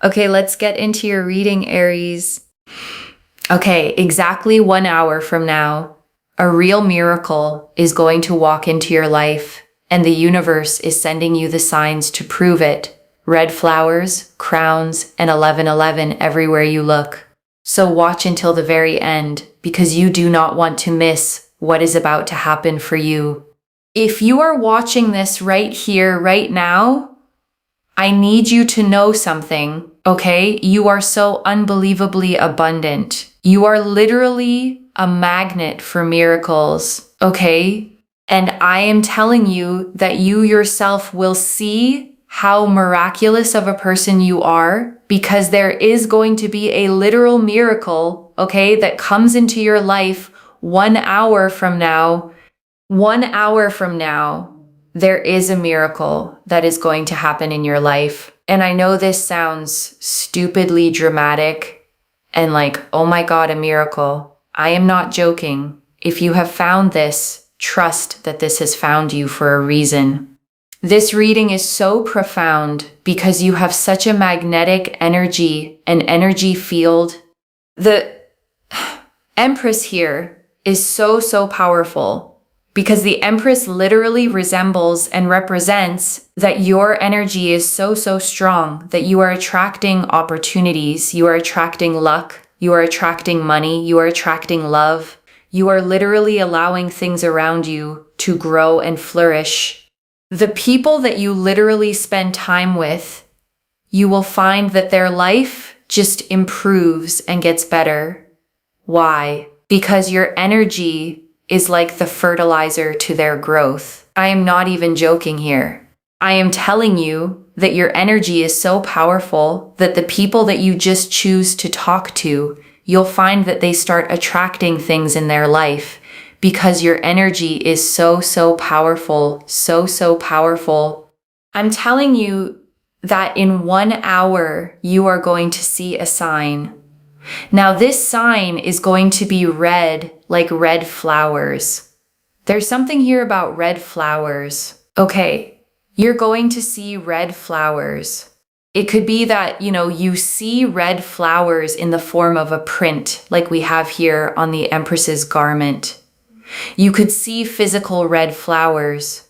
Okay, let's get into your reading, Aries. Okay, exactly 1 hour from now, a real miracle is going to walk into your life, and the universe is sending you the signs to prove it. Red flowers, crowns, and 1111 everywhere you look. So watch until the very end, because you do not want to miss what is about to happen for you. If you are watching this right here, right now, I need you to know something, okay? You are so unbelievably abundant. You are literally a magnet for miracles, okay? And I am telling you that you yourself will see how miraculous of a person you are, because there is going to be a literal miracle, okay, that comes into your life 1 hour from now. 1 hour from now, there is a miracle that is going to happen in your life. And I know this sounds stupidly dramatic and like, oh my God, a miracle. I am not joking. If you have found this, trust that this has found you for a reason. This reading is so profound because you have such a magnetic energy, an energy field. The Empress here is so powerful, because the Empress literally resembles and represents that your energy is so strong that you are attracting opportunities, you are attracting luck, you are attracting money, you are attracting love. You are literally allowing things around you to grow and flourish. The people that you literally spend time with, you will find that their life just improves and gets better. Why? Because your energy is like the fertilizer to their growth. I am not even joking here. I am telling you that your energy is so powerful that the people that you just choose to talk to, you'll find that they start attracting things in their life because your energy is so powerful, so powerful. I'm telling you that in 1 hour, you are going to see a sign. Now, this sign is going to be red, like red flowers. There's something here about red flowers. Okay, you're going to see red flowers. It could be that, you see red flowers in the form of a print, like we have here on the Empress's garment. You could see physical red flowers.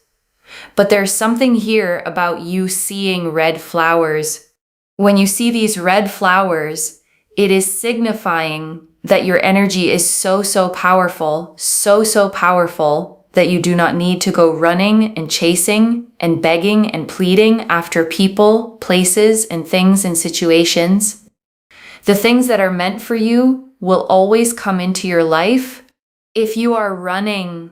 But there's something here about you seeing red flowers. When you see these red flowers, it is signifying that your energy is so powerful, so powerful that you do not need to go running and chasing and begging and pleading after people, places, and things and situations. The things that are meant for you will always come into your life. If you are running,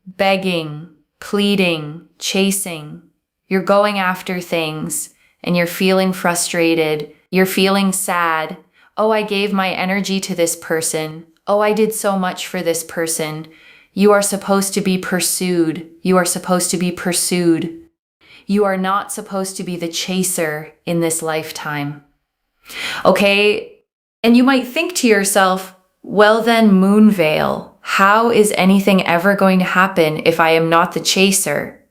begging, pleading, chasing, you're going after things and you're feeling frustrated, you're feeling sad. Oh, I gave my energy to this person. Oh, I did so much for this person. You are supposed to be pursued. You are supposed to be pursued. You are not supposed to be the chaser in this lifetime. Okay? And you might think to yourself, well then, Moonveil, how is anything ever going to happen if I am not the chaser?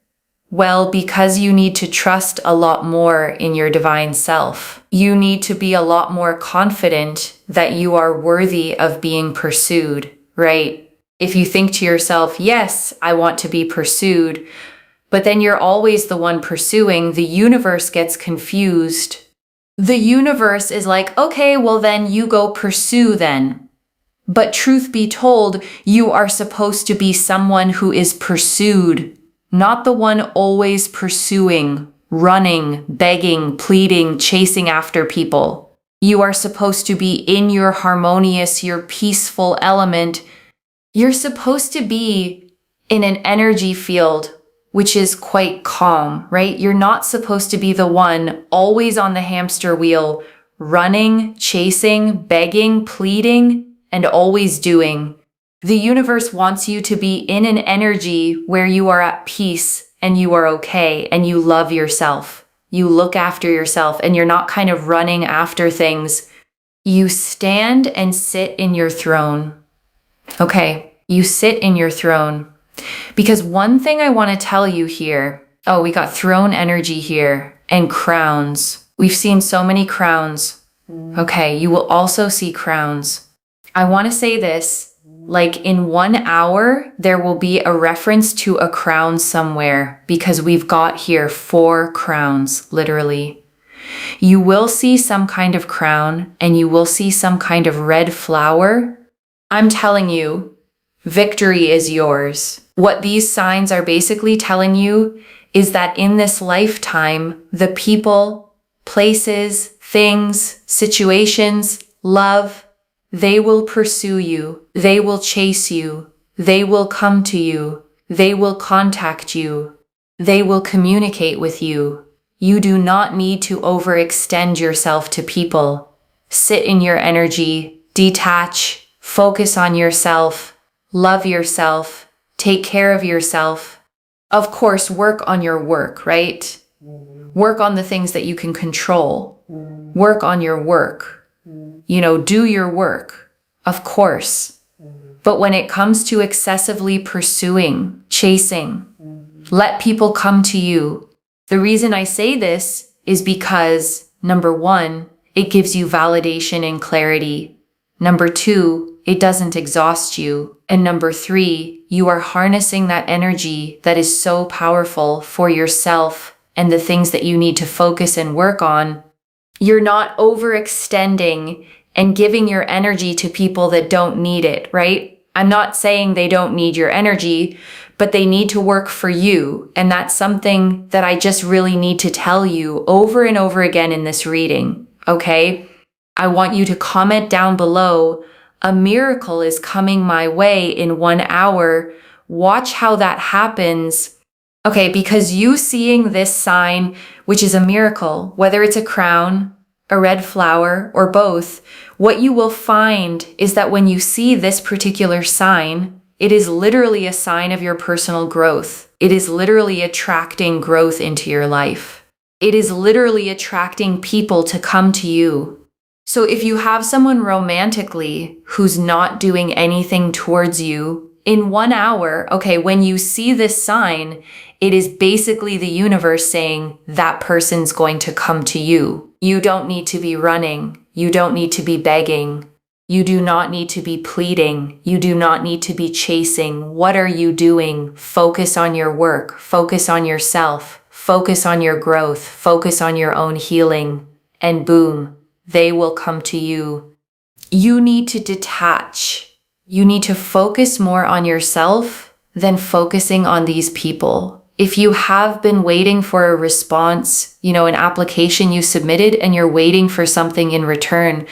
Well, because you need to trust a lot more in your divine self. You need to be a lot more confident that you are worthy of being pursued, right? If you think to yourself, yes, I want to be pursued, but then you're always the one pursuing, the universe gets confused. The universe is like, okay, well then you go pursue then. But truth be told, you are supposed to be someone who is pursued, not the one always pursuing, running, begging, pleading, chasing after people. You are supposed to be in your harmonious, your peaceful element. You're supposed to be in an energy field which is quite calm, right? You're not supposed to be the one always on the hamster wheel, running, chasing, begging, pleading, and always doing. The universe wants you to be in an energy where you are at peace and you are okay and you love yourself. You look after yourself and you're not kind of running after things. You stand and sit in your throne. Okay, you sit in your throne. Because one thing I want to tell you here, oh, we got throne energy here and crowns. We've seen so many crowns. Okay, you will also see crowns. I want to say this, like in 1 hour, there will be a reference to a crown somewhere because we've got here 4 crowns, literally. You will see some kind of crown and you will see some kind of red flower. I'm telling you, victory is yours. What these signs are basically telling you is that in this lifetime, the people, places, things, situations, love, they will pursue you. They will chase you. They will come to you. They will contact you. They will communicate with you. You do not need to overextend yourself to people. Sit in your energy, detach, focus on yourself, love yourself, take care of yourself. Of course, work on your work, right? Work on the things that you can control. Work on your work. Do your work, of course. But when it comes to excessively pursuing, chasing, let people come to you. The reason I say this is because, number 1, it gives you validation and clarity. Number 2, it doesn't exhaust you. And number 3, you are harnessing that energy that is so powerful for yourself and the things that you need to focus and work on. You're not overextending and giving your energy to people that don't need it, right? I'm not saying they don't need your energy, but they need to work for you. And that's something that I just really need to tell you over and over again in this reading, okay? I want you to comment down below, a miracle is coming my way in 1 hour. Watch how that happens. Okay, because you seeing this sign, which is a miracle, whether it's a crown, a red flower, or both, what you will find is that when you see this particular sign, it is literally a sign of your personal growth. It is literally attracting growth into your life. It is literally attracting people to come to you. So if you have someone romantically who's not doing anything towards you, in 1 hour, okay, when you see this sign, it is basically the universe saying that person's going to come to you. You don't need to be running. You don't need to be begging. You do not need to be pleading. You do not need to be chasing. What are you doing? Focus on your work. Focus on yourself. Focus on your growth. Focus on your own healing. And boom, they will come to you. You need to detach. You need to focus more on yourself than focusing on these people. If you have been waiting for a response, an application you submitted and you're waiting for something in return,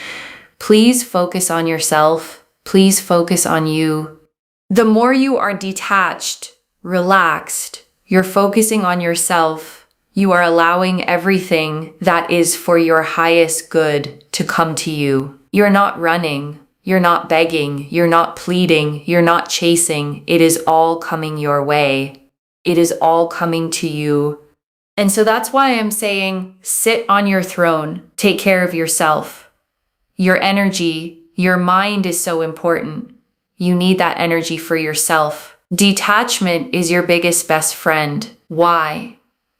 please focus on yourself. Please focus on you. The more you are detached, relaxed, you're focusing on yourself, you are allowing everything that is for your highest good to come to you. You're not running. You're not begging, you're not pleading, you're not chasing. It is all coming your way. It is all coming to you. And so that's why I'm saying, sit on your throne, take care of yourself. Your energy, your mind is so important. You need that energy for yourself. Detachment is your biggest best friend. Why?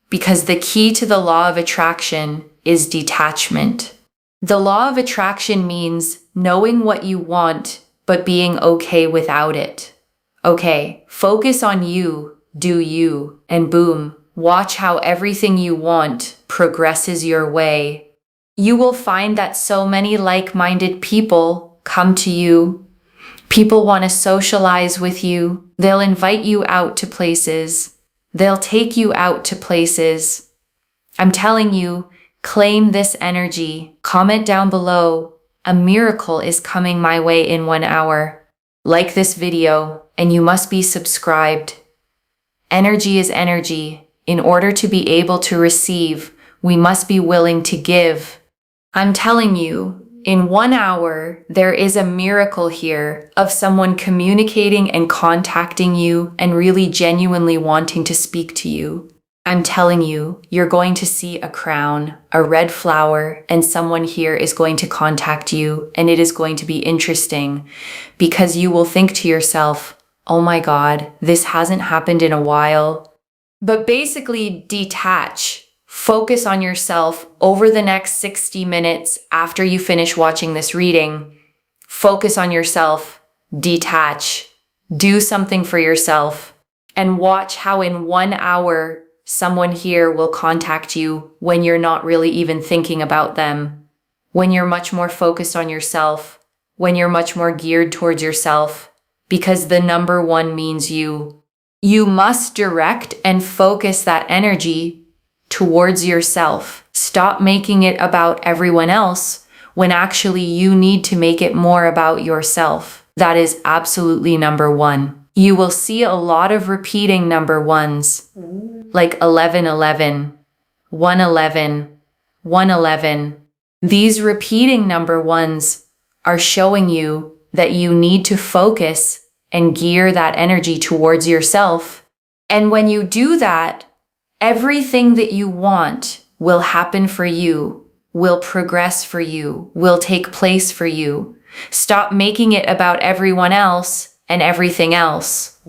Because the key to the law of attraction is detachment. The law of attraction means knowing what you want, but being okay without it. Okay, focus on you, do you, and boom, watch how everything you want progresses your way. You will find that so many like-minded people come to you. People want to socialize with you. They'll invite you out to places. They'll take you out to places. I'm telling you, claim this energy. Comment down below, a miracle is coming my way in 1 hour. Like this video, and you must be subscribed. Energy is energy. In order to be able to receive, we must be willing to give. I'm telling you, in 1 hour, there is a miracle here of someone communicating and contacting you and really genuinely wanting to speak to you. I'm telling you, you're going to see a crown, a red flower, and someone here is going to contact you, and it is going to be interesting because you will think to yourself, oh my God, this hasn't happened in a while. But basically, detach, Focus on yourself over the next 60 minutes after you finish watching this reading. Focus on yourself, detach, do something for yourself, and watch how in 1 hour someone here will contact you when you're not really even thinking about them, when you're much more focused on yourself, when you're much more geared towards yourself, because the number one means you. You must direct and focus that energy towards yourself. Stop making it about everyone else when actually you need to make it more about yourself. That is absolutely number one. You will see a lot of repeating number ones, like 1111, 111, 111. These repeating number ones are showing you that you need to focus and gear that energy towards yourself. And when you do that, everything that you want will happen for you, will progress for you, will take place for you. Stop making it about everyone else and everything else,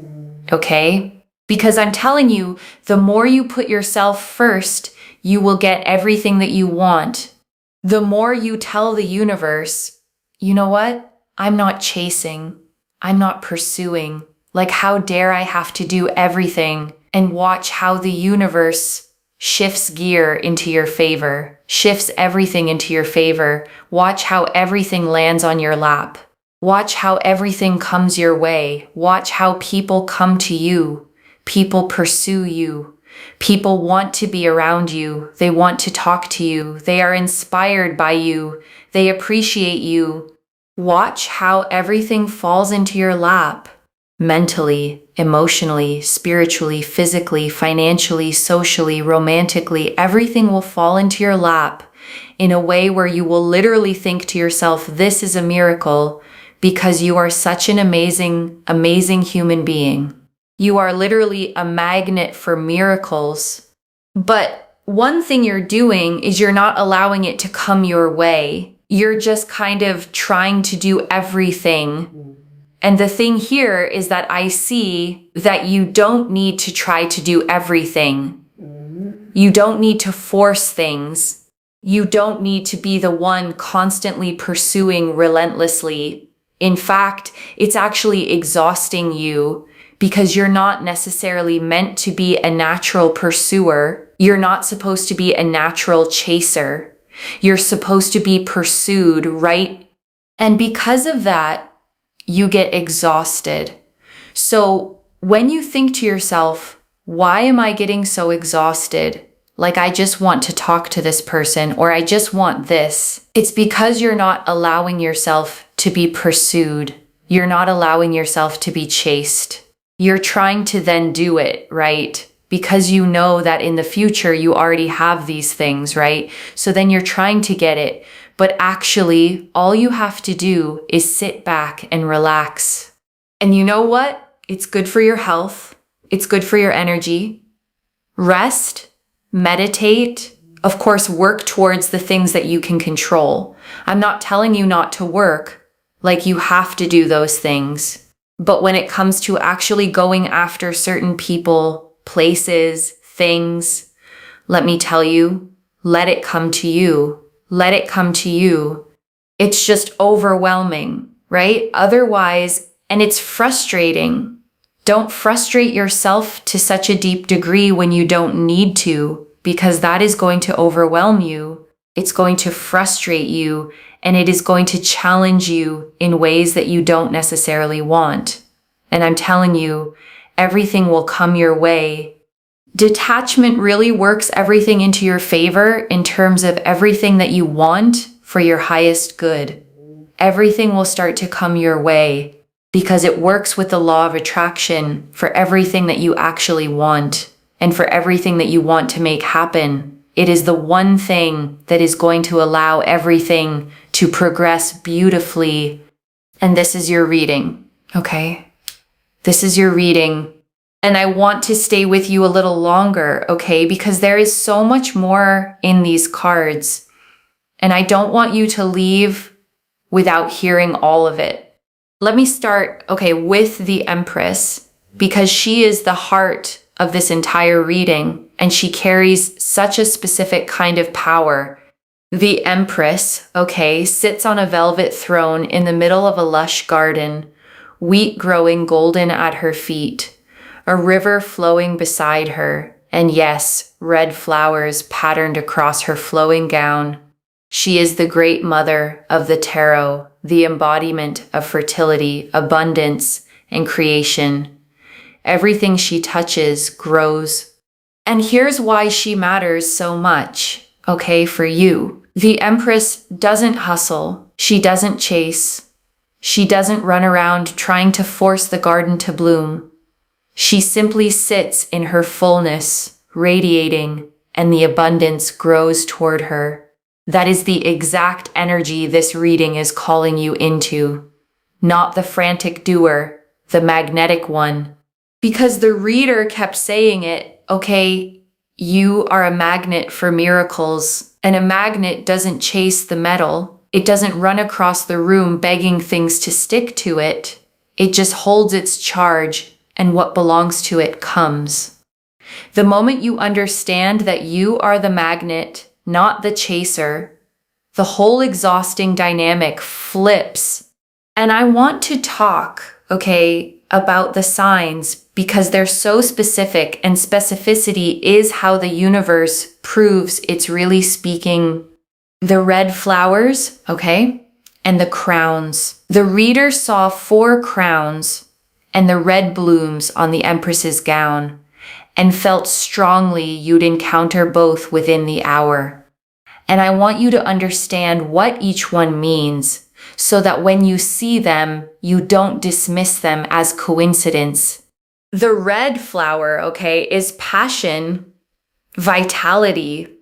okay? Because I'm telling you, the more you put yourself first, you will get everything that you want. The more you tell the universe, you know what? I'm not chasing. I'm not pursuing. Like, how dare I have to do everything? And watch how the universe shifts gear into your favor, shifts everything into your favor. Watch how everything lands on your lap. Watch how everything comes your way. Watch how people come to you. People pursue you. People want to be around you. They want to talk to you. They are inspired by you. They appreciate you. Watch how everything falls into your lap. Mentally, emotionally, spiritually, physically, financially, socially, romantically, everything will fall into your lap in a way where you will literally think to yourself, this is a miracle, because you are such an amazing, amazing human being. You are literally a magnet for miracles. But one thing you're doing is you're not allowing it to come your way. You're just kind of trying to do everything. And the thing here is that I see that you don't need to try to do everything. You don't need to force things. You don't need to be the one constantly pursuing relentlessly. In fact, it's actually exhausting you because you're not necessarily meant to be a natural pursuer. You're not supposed to be a natural chaser. You're supposed to be pursued, right? And because of that, you get exhausted. So when you think to yourself, why am I getting so exhausted? Like, I just want to talk to this person, or I just want this. It's because you're not allowing yourself to be pursued. You're not allowing yourself to be chased. You're trying to then do it, right? Because you know that in the future you already have these things, right? So then you're trying to get it. But actually, all you have to do is sit back and relax. And you know what? It's good for your health. It's good for your energy. Rest, meditate, of course, work towards the things that you can control. I'm not telling you not to work, like you have to do those things. But when it comes to actually going after certain people, places, things, let me tell you, let it come to you. Let it come to you. It's just overwhelming, right? Otherwise, and it's frustrating. Don't frustrate yourself to such a deep degree when you don't need to, because that is going to overwhelm you. It's going to frustrate you, and it is going to challenge you in ways that you don't necessarily want. And I'm telling you, everything will come your way. Detachment really works everything into your favor in terms of everything that you want for your highest good. Everything will start to come your way because it works with the law of attraction for everything that you actually want and for everything that you want to make happen. It is the one thing that is going to allow everything to progress beautifully. And this is your reading, okay? This is your reading. And I want to stay with you a little longer, okay? Because there is so much more in these cards. And I don't want you to leave without hearing all of it. Let me start, with the Empress, because she is the heart of this entire reading. and she carries such a specific kind of power. The Empress, sits on a velvet throne in the middle of a lush garden, wheat growing golden at her feet, a river flowing beside her, and yes, red flowers patterned across her flowing gown. She is the great mother of the tarot, the embodiment of fertility, abundance, and creation. Everything she touches grows. And here's why she matters so much, for you. The Empress doesn't hustle. She doesn't chase. She doesn't run around trying to force the garden to bloom. She simply sits in her fullness, radiating, and the abundance grows toward her. That is the exact energy this reading is calling you into. Not the frantic doer, the magnetic one. Because the reader kept saying it, you are a magnet for miracles, and a magnet doesn't chase the metal. It doesn't run across the room begging things to stick to it. It just holds its charge, and what belongs to it comes. The moment you understand that you are the magnet, not the chaser, the whole exhausting dynamic flips. And I want to talk, about the signs because they're so specific, and specificity is how the universe proves it's really speaking. The red flowers, and the crowns. The reader saw 4 crowns and the red blooms on the Empress's gown and felt strongly you'd encounter both within the hour. And I want you to understand what each one means so that when you see them, you don't dismiss them as coincidence. The red flower, is passion, vitality,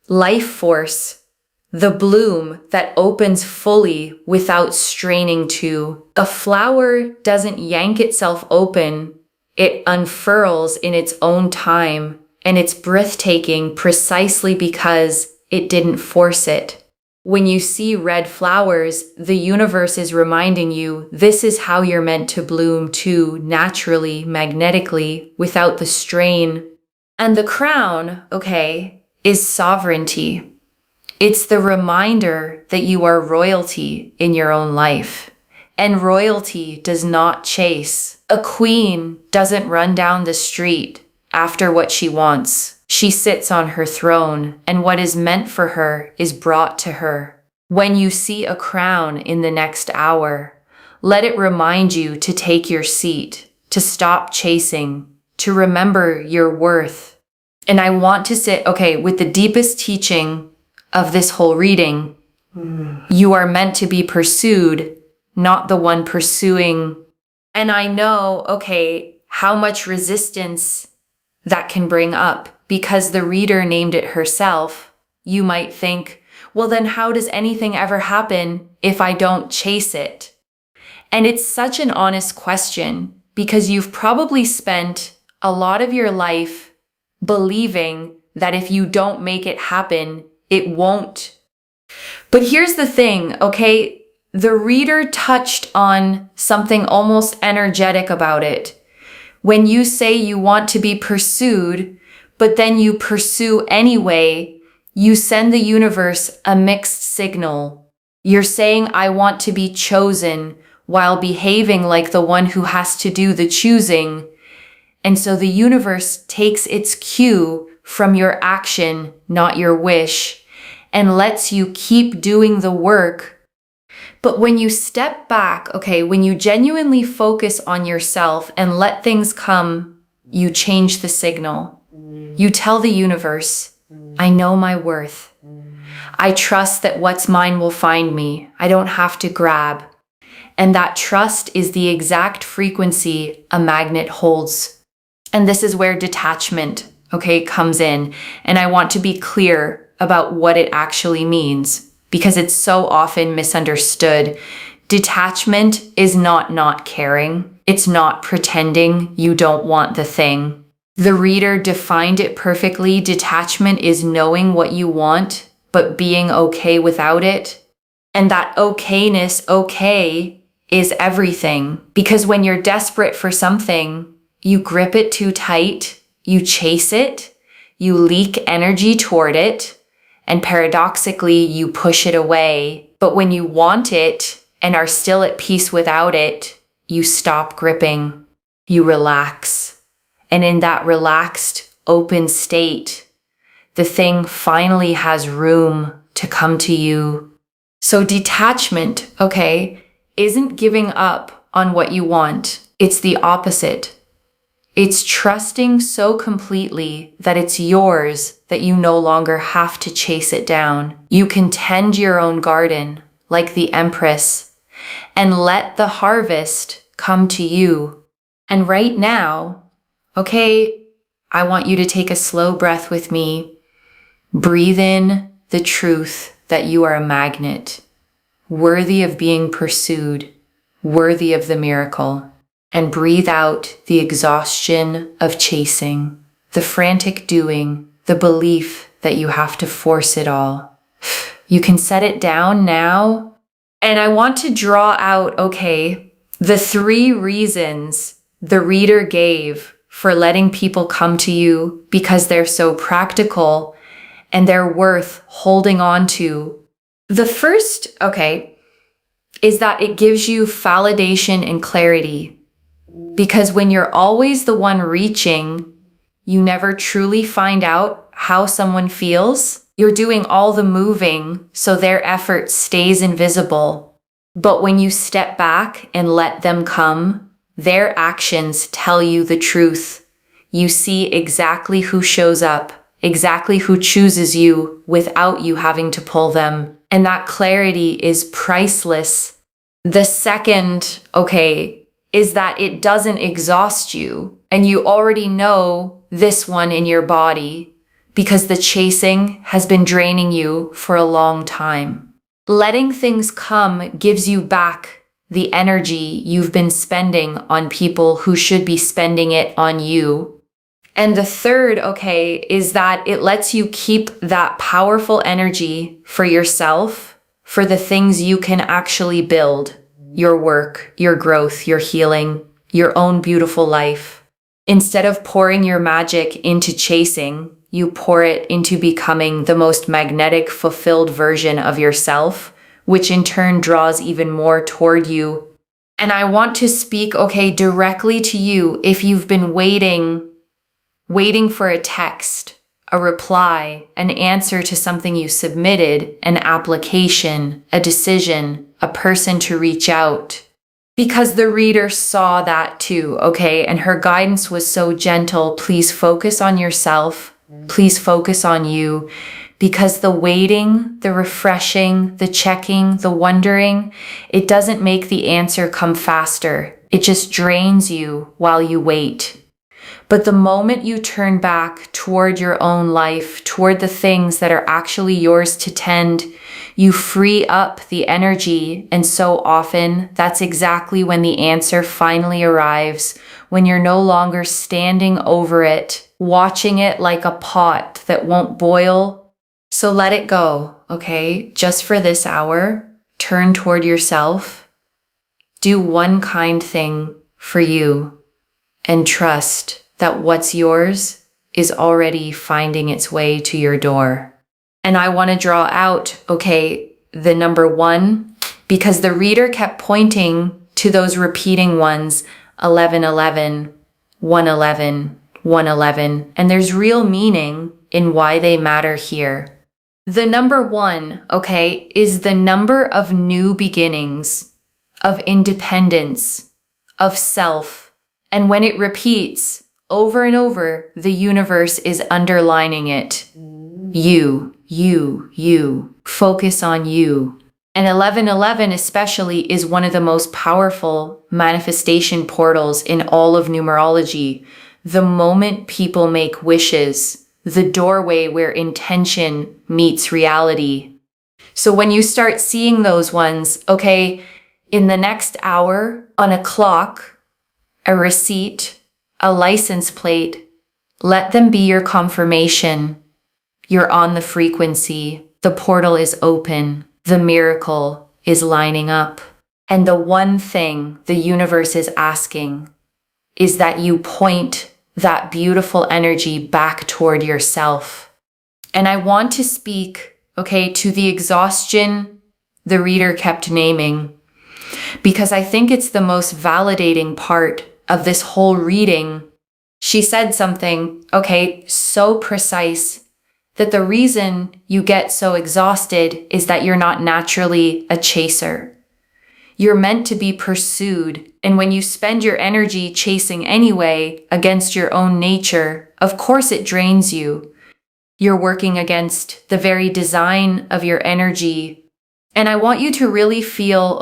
life force, the bloom that opens fully without straining to. A flower doesn't yank itself open. It unfurls in its own time, and it's breathtaking precisely because it didn't force it. When you see red flowers, the universe is reminding you this is how you're meant to bloom too, naturally, magnetically, without the strain. And the crown, is sovereignty. It's the reminder that you are royalty in your own life. And royalty does not chase. A queen doesn't run down the street after what she wants. She sits on her throne, and what is meant for her is brought to her. When you see a crown in the next hour, let it remind you to take your seat, to stop chasing, to remember your worth. And I want to sit, with the deepest teaching of this whole reading. You are meant to be pursued, not the one pursuing. And I know, how much resistance that can bring up. Because the reader named it herself, you might think, well, then how does anything ever happen if I don't chase it? And it's such an honest question because you've probably spent a lot of your life believing that if you don't make it happen, it won't. But here's the thing, the reader touched on something almost energetic about it. When you say you want to be pursued, but then you pursue anyway, you send the universe a mixed signal. You're saying, I want to be chosen, while behaving like the one who has to do the choosing. And so the universe takes its cue from your action, not your wish, and lets you keep doing the work. But when you step back, when you genuinely focus on yourself and let things come, you change the signal. You tell the universe, I know my worth. I trust that what's mine will find me. I don't have to grab. And that trust is the exact frequency a magnet holds. And this is where detachment, comes in. And I want to be clear about what it actually means because it's so often misunderstood. Detachment is not caring. It's not pretending you don't want the thing. The reader defined it perfectly. Detachment is knowing what you want, but being okay without it. And that okayness, is everything. Because when you're desperate for something, you grip it too tight, you chase it, you leak energy toward it, and paradoxically, you push it away. But when you want it and are still at peace without it, you stop gripping, you relax. And in that relaxed, open state, the thing finally has room to come to you. So detachment, okay, isn't giving up on what you want. It's the opposite. It's trusting so completely that it's yours that you no longer have to chase it down. You can tend your own garden like the Empress and let the harvest come to you. And right now, okay, I want you to take a slow breath with me. Breathe in the truth that you are a magnet, worthy of being pursued, worthy of the miracle. And breathe out the exhaustion of chasing, the frantic doing, the belief that you have to force it all. You can set it down now. And I want to draw out, okay, the 3 reasons the reader gave for letting people come to you because they're so practical and they're worth holding on to. The first, okay, is that it gives you validation and clarity. Because when you're always the one reaching, you never truly find out how someone feels. You're doing all the moving, so their effort stays invisible. But when you step back and let them come, their actions tell you the truth. You see exactly who shows up, exactly who chooses you without you having to pull them. And that clarity is priceless. The second, okay, is that it doesn't exhaust you, and you already know this one in your body because the chasing has been draining you for a long time. Letting things come gives you back the energy you've been spending on people who should be spending it on you. And the third, okay, is that it lets you keep that powerful energy for yourself, for the things you can actually build. Your work, your growth, your healing, your own beautiful life. Instead of pouring your magic into chasing, you pour it into becoming the most magnetic, fulfilled version of yourself, which in turn draws even more toward you. And I want to speak, okay, directly to you if you've been waiting for a text, a reply, an answer to something you submitted, an application, a decision, a person to reach out. Because the reader saw that too, okay? And her guidance was so gentle. Please focus on yourself. Please focus on you. Because the waiting, the refreshing, the checking, the wondering, it doesn't make the answer come faster. It just drains you while you wait. But the moment you turn back toward your own life, toward the things that are actually yours to tend, you free up the energy. And so often, that's exactly when the answer finally arrives, when you're no longer standing over it, watching it like a pot that won't boil. So let it go, okay? Just for this hour, turn toward yourself. Do one kind thing for you and trust that what's yours is already finding its way to your door. And I want to draw out, okay, the number 1, because the reader kept pointing to those repeating ones, 1111, 111, 111, and there's real meaning in why they matter here. The number 1, okay, is the number of new beginnings, of independence, of self. And when it repeats over and over, the universe is underlining it. You. Focus on you. And 1111 especially is one of the most powerful manifestation portals in all of numerology. The moment people make wishes, the doorway where intention meets reality. So when you start seeing those ones, okay, in the next hour, on a clock, a receipt, a license plate, let them be your confirmation. You're on the frequency. The portal is open. The miracle is lining up. And the one thing the universe is asking is that you point that beautiful energy back toward yourself. And I want to speak, to the exhaustion the reader kept naming, because I think it's the most validating part of this whole reading. She said something, so precise, that the reason you get so exhausted is that you're not naturally a chaser. You're meant to be pursued, and when you spend your energy chasing anyway against your own nature, of course it drains you. You're working against the very design of your energy. And I want you to really feel,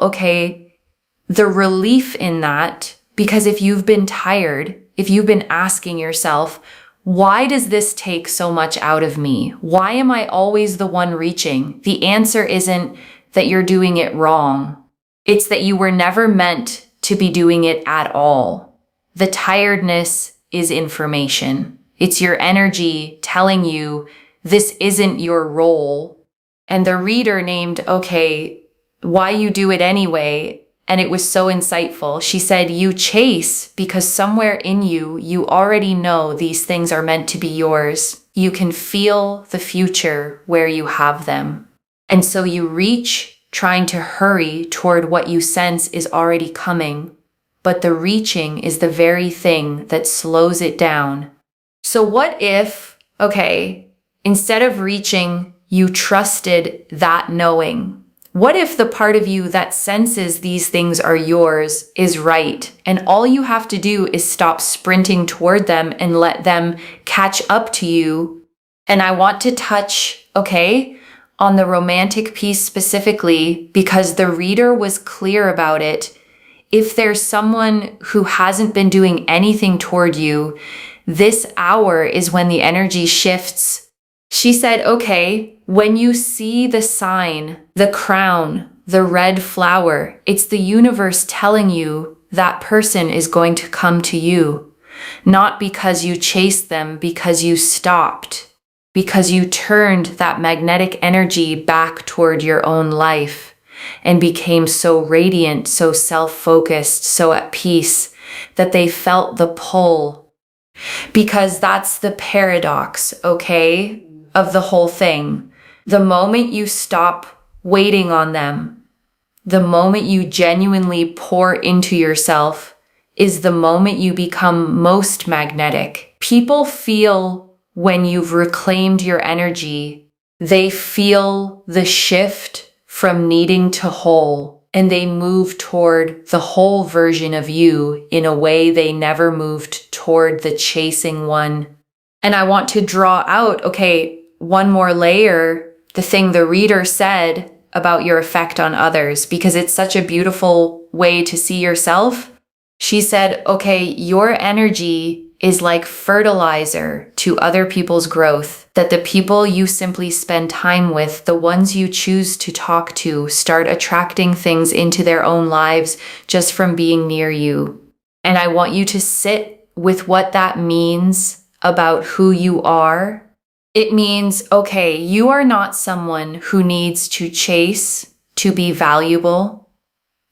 the relief in that, because if you've been tired, if you've been asking yourself, why does this take so much out of me? Why am I always the one reaching? The answer isn't that you're doing it wrong. It's that you were never meant to be doing it at all. The tiredness is information. It's your energy telling you this isn't your role. And the reader named, why you do it anyway. And it was so insightful. She said, you chase because somewhere in you, you already know these things are meant to be yours. You can feel the future where you have them. And so you reach, trying to hurry toward what you sense is already coming. But the reaching is the very thing that slows it down. So what if, instead of reaching, you trusted that knowing? What if the part of you that senses these things are yours is right, and all you have to do is stop sprinting toward them and let them catch up to you? And I want to touch, on the romantic piece specifically, because the reader was clear about it. If there's someone who hasn't been doing anything toward you, this hour is when the energy shifts. She said, when you see the sign, the crown, the red flower, it's the universe telling you that person is going to come to you. Not because you chased them, because you stopped, because you turned that magnetic energy back toward your own life and became so radiant, so self-focused, so at peace that they felt the pull. Because that's the paradox, of the whole thing. The moment you stop waiting on them, the moment you genuinely pour into yourself, is the moment you become most magnetic. People feel when you've reclaimed your energy, they feel the shift from needing to whole, and they move toward the whole version of you in a way they never moved toward the chasing one. And I want to draw out, one more layer, the thing the reader said about your effect on others, because it's such a beautiful way to see yourself. She said, your energy is like fertilizer to other people's growth, that the people you simply spend time with, the ones you choose to talk to, start attracting things into their own lives just from being near you. And I want you to sit with what that means about who you are. It means, you are not someone who needs to chase to be valuable.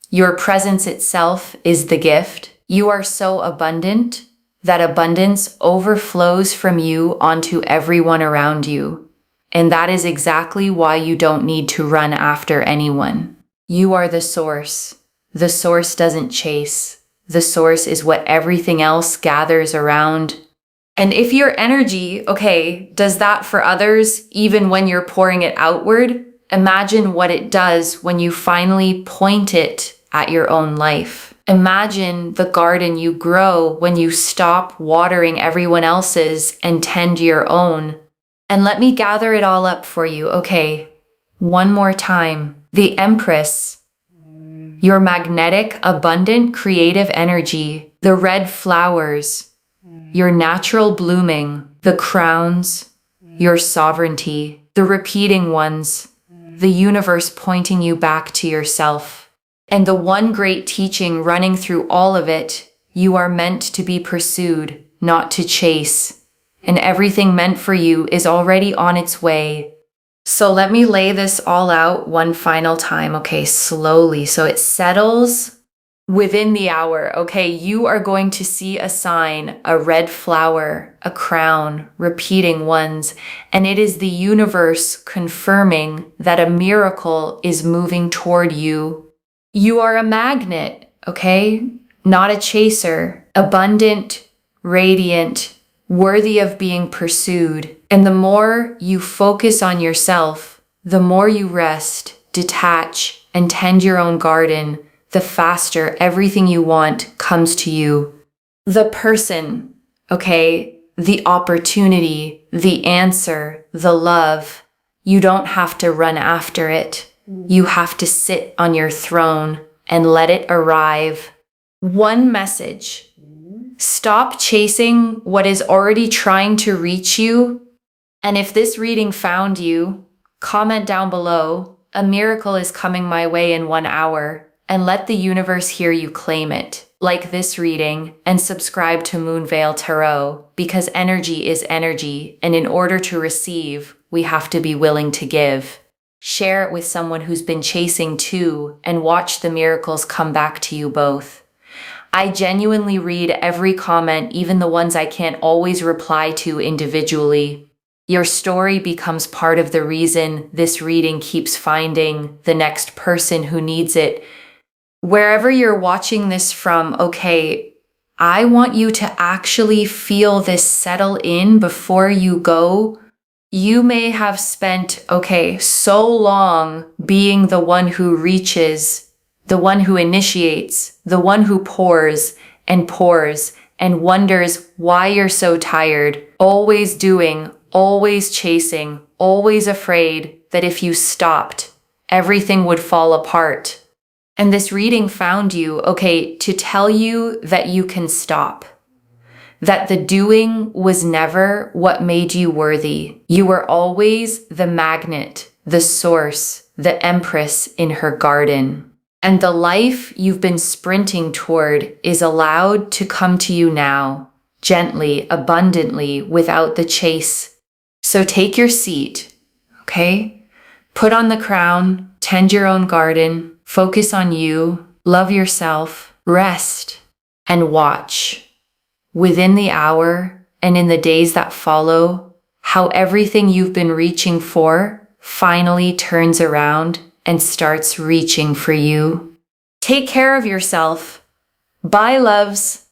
Your presence itself is the gift. You are so abundant that abundance overflows from you onto everyone around you. And that is exactly why you don't need to run after anyone. You are the source. The source doesn't chase. The source is what everything else gathers around. And if your energy, does that for others, even when you're pouring it outward, imagine what it does when you finally point it at your own life. Imagine the garden you grow when you stop watering everyone else's and tend your own. And let me gather it all up for you, one more time. The Empress, your magnetic, abundant, creative energy, the red flowers, your natural blooming, the crowns, your sovereignty, the repeating ones, the universe pointing you back to yourself. And the one great teaching running through all of it, you are meant to be pursued, not to chase. And everything meant for you is already on its way. So let me lay this all out one final time, slowly, so it settles. within the hour, okay, you are going to see a sign, a red flower, a crown, repeating ones, and it is the universe confirming that a miracle is moving toward you. You are a magnet, okay? Not a chaser. Abundant, radiant, worthy of being pursued. And the more you focus on yourself, the more you rest, detach, and tend your own garden, the faster everything you want comes to you. The person, okay, the opportunity, the answer, the love, you don't have to run after it. You have to sit on your throne and let it arrive. One message. Stop chasing what is already trying to reach you. And if this reading found you, comment down below, a miracle is coming my way in 1 hour, and let the universe hear you claim it. Like this reading, and subscribe to Moonveil Tarot, because energy is energy, and in order to receive, we have to be willing to give. Share it with someone who's been chasing too, and watch the miracles come back to you both. I genuinely read every comment, even the ones I can't always reply to individually. Your story becomes part of the reason this reading keeps finding the next person who needs it. Wherever you're watching this from, okay, I want you to actually feel this settle in before you go. You may have spent, so long being the one who reaches, the one who initiates, the one who pours and wonders why you're so tired, always doing, always chasing, always afraid that if you stopped, everything would fall apart. And this reading found you, to tell you that you can stop. That the doing was never what made you worthy. You were always the magnet, the source, the empress in her garden. And the life you've been sprinting toward is allowed to come to you now, gently, abundantly, without the chase. So take your seat, Put on the crown, tend your own garden, focus on you, love yourself, rest, and watch. Within the hour and in the days that follow, how everything you've been reaching for finally turns around and starts reaching for you. Take care of yourself. Bye, loves.